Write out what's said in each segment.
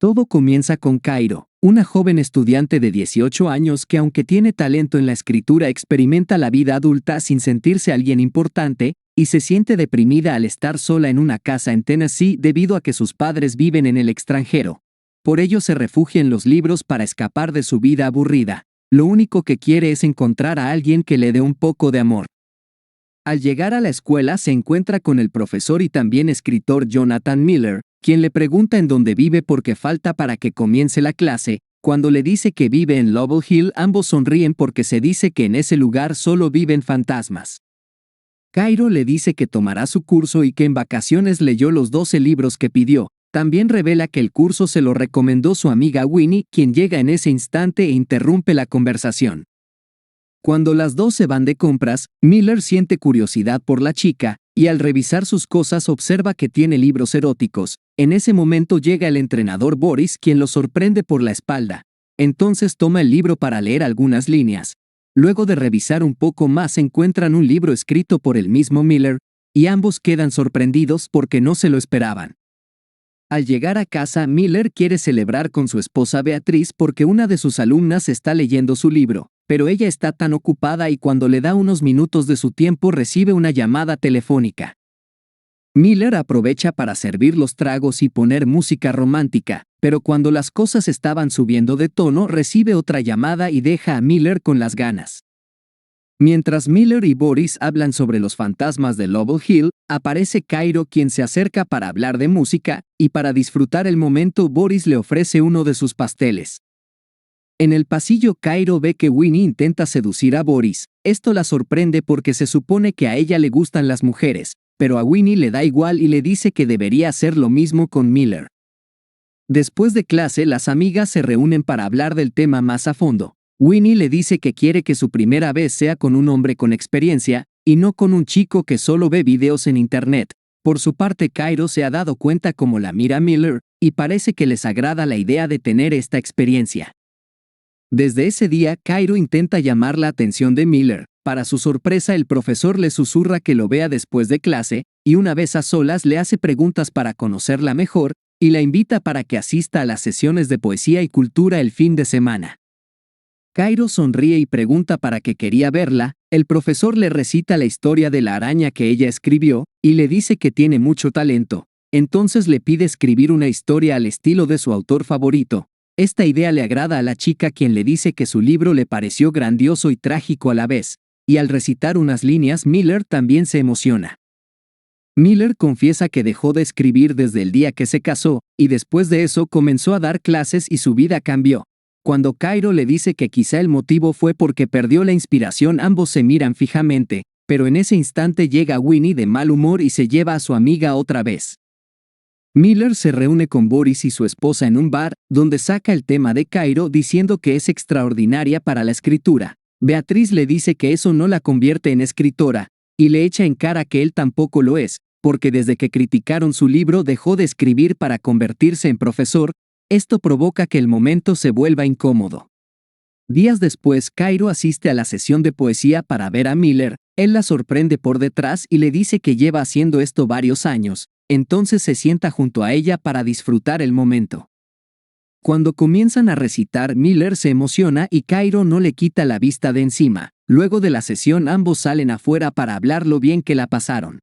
Todo comienza con Cairo, una joven estudiante de 18 años que, aunque tiene talento en la escritura, experimenta la vida adulta sin sentirse alguien importante y se siente deprimida al estar sola en una casa en Tennessee debido a que sus padres viven en el extranjero. Por ello se refugia en los libros para escapar de su vida aburrida. Lo único que quiere es encontrar a alguien que le dé un poco de amor. Al llegar a la escuela se encuentra con el profesor y también escritor Jonathan Miller, quien le pregunta en dónde vive porque falta para que comience la clase. Cuando le dice que vive en Lobel Hill, ambos sonríen porque se dice que en ese lugar solo viven fantasmas. Cairo le dice que tomará su curso y que en vacaciones leyó los 12 libros que pidió. También revela que el curso se lo recomendó su amiga Winnie, quien llega en ese instante e interrumpe la conversación. Cuando las dos se van de compras, Miller siente curiosidad por la chica, y al revisar sus cosas observa que tiene libros eróticos. En ese momento llega el entrenador Boris, quien lo sorprende por la espalda. Entonces toma el libro para leer algunas líneas. Luego de revisar un poco más encuentran un libro escrito por el mismo Miller, y ambos quedan sorprendidos porque no se lo esperaban. Al llegar a casa, Miller quiere celebrar con su esposa Beatriz porque una de sus alumnas está leyendo su libro, pero ella está tan ocupada y cuando le da unos minutos de su tiempo recibe una llamada telefónica. Miller aprovecha para servir los tragos y poner música romántica, pero cuando las cosas estaban subiendo de tono recibe otra llamada y deja a Miller con las ganas. Mientras Miller y Boris hablan sobre los fantasmas de Lobel Hill, aparece Cairo, quien se acerca para hablar de música, y para disfrutar el momento Boris le ofrece uno de sus pasteles. En el pasillo Cairo ve que Winnie intenta seducir a Boris. Esto la sorprende porque se supone que a ella le gustan las mujeres, pero a Winnie le da igual y le dice que debería hacer lo mismo con Miller. Después de clase, las amigas se reúnen para hablar del tema más a fondo. Winnie le dice que quiere que su primera vez sea con un hombre con experiencia, y no con un chico que solo ve videos en internet. Por su parte, Cairo se ha dado cuenta cómo la mira Miller, y parece que les agrada la idea de tener esta experiencia. Desde ese día, Cairo intenta llamar la atención de Miller. Para su sorpresa, el profesor le susurra que lo vea después de clase, y una vez a solas le hace preguntas para conocerla mejor, y la invita para que asista a las sesiones de poesía y cultura el fin de semana. Cairo sonríe y pregunta para qué quería verla. El profesor le recita la historia de la araña que ella escribió, y le dice que tiene mucho talento. Entonces le pide escribir una historia al estilo de su autor favorito. Esta idea le agrada a la chica, quien le dice que su libro le pareció grandioso y trágico a la vez, y al recitar unas líneas Miller también se emociona. Miller confiesa que dejó de escribir desde el día que se casó, y después de eso comenzó a dar clases y su vida cambió. Cuando Cairo le dice que quizá el motivo fue porque perdió la inspiración, ambos se miran fijamente, pero en ese instante llega Winnie de mal humor y se lleva a su amiga otra vez. Miller se reúne con Boris y su esposa en un bar, donde saca el tema de Cairo diciendo que es extraordinaria para la escritura. Beatriz le dice que eso no la convierte en escritora, y le echa en cara que él tampoco lo es, porque desde que criticaron su libro dejó de escribir para convertirse en profesor. Esto provoca que el momento se vuelva incómodo. Días después, Cairo asiste a la sesión de poesía para ver a Miller. Él la sorprende por detrás y le dice que lleva haciendo esto varios años. Entonces se sienta junto a ella para disfrutar el momento. Cuando comienzan a recitar, Miller se emociona y Cairo no le quita la vista de encima. Luego de la sesión, ambos salen afuera para hablar lo bien que la pasaron.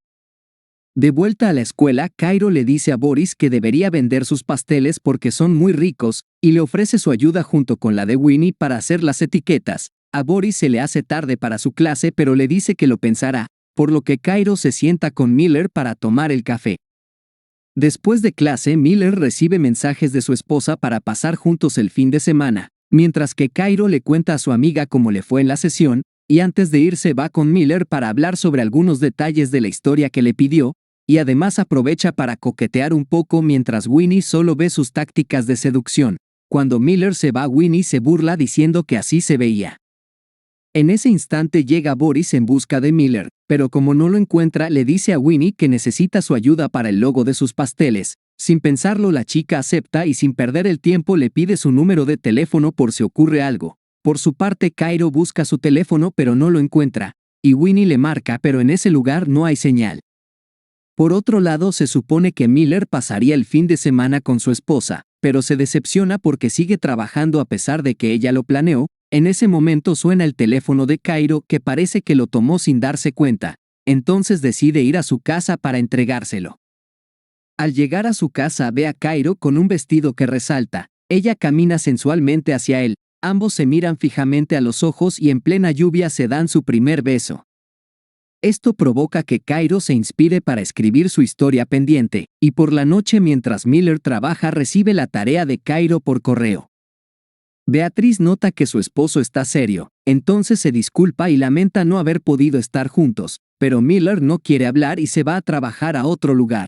De vuelta a la escuela, Cairo le dice a Boris que debería vender sus pasteles porque son muy ricos, y le ofrece su ayuda junto con la de Winnie para hacer las etiquetas. A Boris se le hace tarde para su clase, pero le dice que lo pensará, por lo que Cairo se sienta con Miller para tomar el café. Después de clase, Miller recibe mensajes de su esposa para pasar juntos el fin de semana, mientras que Cairo le cuenta a su amiga cómo le fue en la sesión, y antes de irse va con Miller para hablar sobre algunos detalles de la historia que le pidió, y además aprovecha para coquetear un poco mientras Winnie solo ve sus tácticas de seducción. Cuando Miller se va, Winnie se burla diciendo que así se veía. En ese instante llega Boris en busca de Miller, pero como no lo encuentra, le dice a Winnie que necesita su ayuda para el logo de sus pasteles. Sin pensarlo, la chica acepta y sin perder el tiempo le pide su número de teléfono por si ocurre algo. Por su parte, Cairo busca su teléfono pero no lo encuentra, y Winnie le marca, pero en ese lugar no hay señal. Por otro lado, se supone que Miller pasaría el fin de semana con su esposa, pero se decepciona porque sigue trabajando a pesar de que ella lo planeó. En ese momento suena el teléfono de Cairo, que parece que lo tomó sin darse cuenta. Entonces decide ir a su casa para entregárselo. Al llegar a su casa ve a Cairo con un vestido que resalta. Ella camina sensualmente hacia él. Ambos se miran fijamente a los ojos y en plena lluvia se dan su primer beso. Esto provoca que Cairo se inspire para escribir su historia pendiente, y por la noche mientras Miller trabaja recibe la tarea de Cairo por correo. Beatriz nota que su esposo está serio, entonces se disculpa y lamenta no haber podido estar juntos, pero Miller no quiere hablar y se va a trabajar a otro lugar.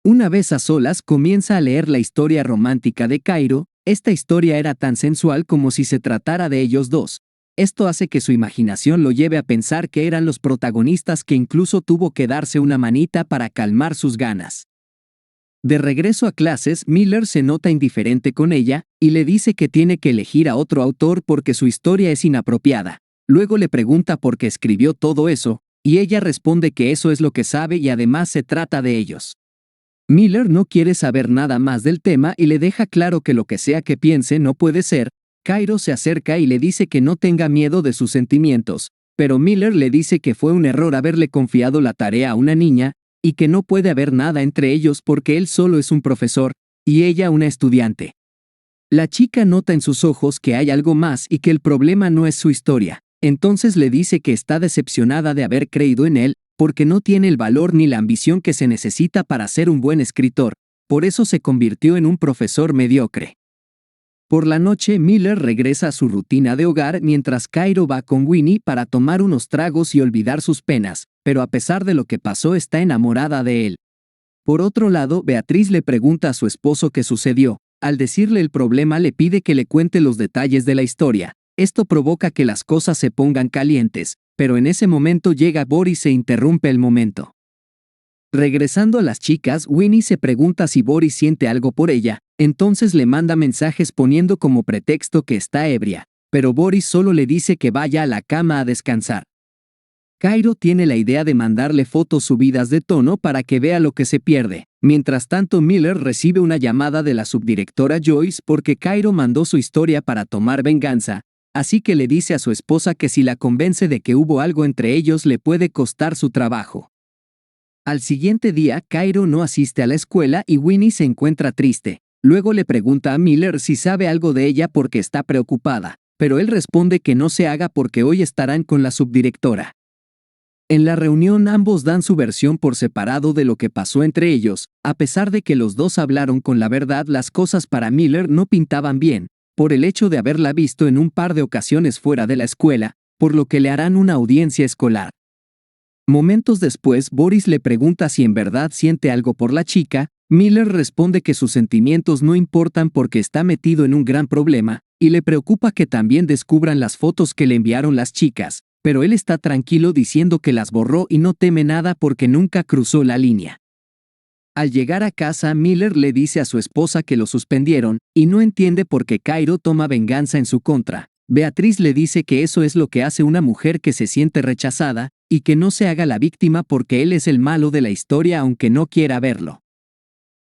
Una vez a solas comienza a leer la historia romántica de Cairo. Esta historia era tan sensual como si se tratara de ellos dos. Esto hace que su imaginación lo lleve a pensar que eran los protagonistas, que incluso tuvo que darse una manita para calmar sus ganas. De regreso a clases, Miller se nota indiferente con ella, y le dice que tiene que elegir a otro autor porque su historia es inapropiada. Luego le pregunta por qué escribió todo eso, y ella responde que eso es lo que sabe y además se trata de ellos. Miller no quiere saber nada más del tema y le deja claro que lo que sea que piense no puede ser. Cairo se acerca y le dice que no tenga miedo de sus sentimientos, pero Miller le dice que fue un error haberle confiado la tarea a una niña, y que no puede haber nada entre ellos porque él solo es un profesor, y ella una estudiante. La chica nota en sus ojos que hay algo más y que el problema no es su historia. Entonces le dice que está decepcionada de haber creído en él, porque no tiene el valor ni la ambición que se necesita para ser un buen escritor, por eso se convirtió en un profesor mediocre. Por la noche, Miller regresa a su rutina de hogar mientras Cairo va con Winnie para tomar unos tragos y olvidar sus penas, pero a pesar de lo que pasó está enamorada de él. Por otro lado, Beatriz le pregunta a su esposo qué sucedió. Al decirle el problema le pide que le cuente los detalles de la historia. Esto provoca que las cosas se pongan calientes, pero en ese momento llega Boris e interrumpe el momento. Regresando a las chicas, Winnie se pregunta si Boris siente algo por ella, entonces le manda mensajes poniendo como pretexto que está ebria, pero Boris solo le dice que vaya a la cama a descansar. Cairo tiene la idea de mandarle fotos subidas de tono para que vea lo que se pierde. Mientras tanto, Miller recibe una llamada de la subdirectora Joyce porque Cairo mandó su historia para tomar venganza, así que le dice a su esposa que si la convence de que hubo algo entre ellos le puede costar su trabajo. Al siguiente día, Cairo no asiste a la escuela y Winnie se encuentra triste. Luego le pregunta a Miller si sabe algo de ella porque está preocupada, pero él responde que no se haga porque hoy estarán con la subdirectora. En la reunión ambos dan su versión por separado de lo que pasó entre ellos. A pesar de que los dos hablaron con la verdad, las cosas para Miller no pintaban bien, por el hecho de haberla visto en un par de ocasiones fuera de la escuela, por lo que le harán una audiencia escolar. Momentos después, Boris le pregunta si en verdad siente algo por la chica. Miller responde que sus sentimientos no importan porque está metido en un gran problema, y le preocupa que también descubran las fotos que le enviaron las chicas, pero él está tranquilo diciendo que las borró y no teme nada porque nunca cruzó la línea. Al llegar a casa, Miller le dice a su esposa que lo suspendieron, y no entiende por qué Cairo toma venganza en su contra. Beatriz le dice que eso es lo que hace una mujer que se siente rechazada, y que no se haga la víctima porque él es el malo de la historia aunque no quiera verlo.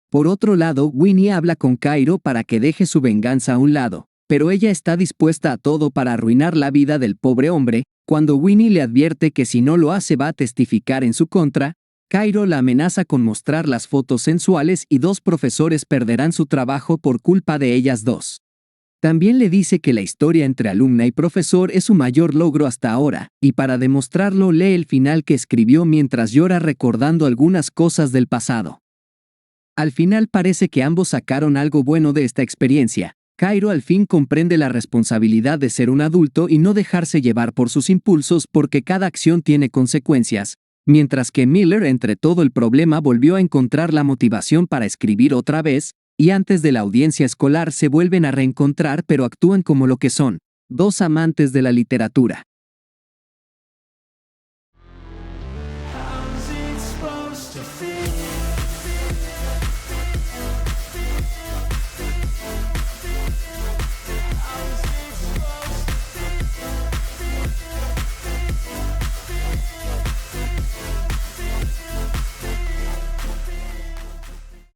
Por otro lado, Winnie habla con Cairo para que deje su venganza a un lado, pero ella está dispuesta a todo para arruinar la vida del pobre hombre. Cuando Winnie le advierte que si no lo hace va a testificar en su contra, Cairo la amenaza con mostrar las fotos sensuales y 2 profesores perderán su trabajo por culpa de ellas dos. También le dice que la historia entre alumna y profesor es su mayor logro hasta ahora, y para demostrarlo lee el final que escribió mientras llora recordando algunas cosas del pasado. Al final parece que ambos sacaron algo bueno de esta experiencia. Cairo al fin comprende la responsabilidad de ser un adulto y no dejarse llevar por sus impulsos porque cada acción tiene consecuencias, mientras que Miller entre todo el problema volvió a encontrar la motivación para escribir otra vez, y antes de la audiencia escolar se vuelven a reencontrar pero actúan como lo que son, 2 amantes de la literatura. How's it supposed to feel?